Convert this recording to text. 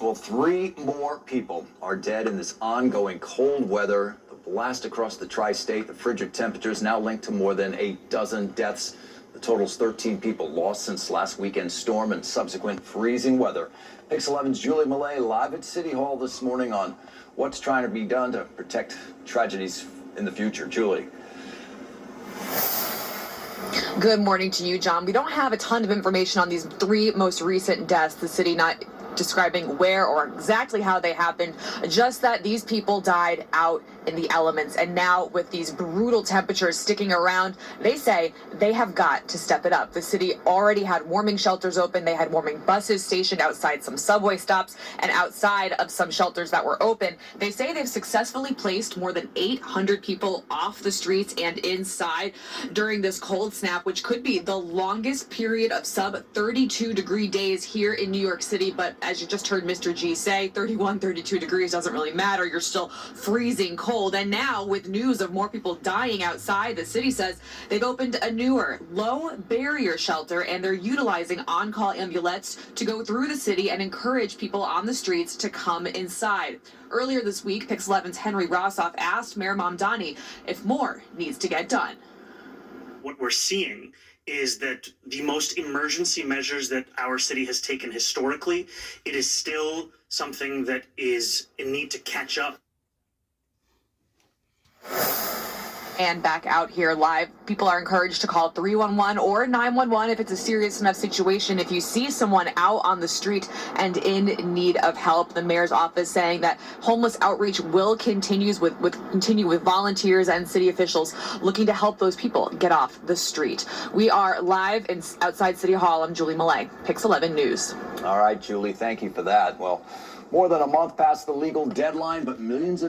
Well, 3 more people are dead in this ongoing cold weather. The blast across the tri-state, the frigid temperatures now linked to more than a dozen deaths. The total's 13 people lost since last weekend's storm and subsequent freezing weather. Pix 11's Julie Millet live at City Hall this morning on what's trying to be done to protect tragedies in the future. Julie. Good morning to you, John. We don't have a ton of information on these 3 most recent deaths. The city not describing where or exactly how they happened, just that these people died out in the elements. And now with these brutal temperatures sticking around, they say they have got to step it up. The city already had warming shelters open. They had warming buses stationed outside some subway stops and outside of some shelters that were open. They say they've successfully placed more than 800 people off the streets and inside during this cold snap, which could be the longest period of sub 32-degree days here in New York City. But as you just heard Mr. G say, 31, 32 degrees doesn't really matter. You're still freezing cold. And now with news of more people dying outside, the city says they've opened a newer low barrier shelter and they're utilizing on-call ambulettes to go through the city and encourage people on the streets to come inside. Earlier this week, Pix 11's Henry Rossoff asked Mayor Mamdani if more needs to get done. What we're seeing is that the most emergency measures that our city has taken historically, it is still something that is in need to catch up. And back out here live, people are encouraged to call 311 or 911 if it's a serious enough situation. If you see someone out on the street and in need of help, the mayor's office saying that homeless outreach will continue with volunteers and city officials looking to help those people get off the street. We are live outside City Hall. I'm Julie Millet, Pix 11 News. All right, Julie, thank you for that. Well, more than a month past the legal deadline, but millions of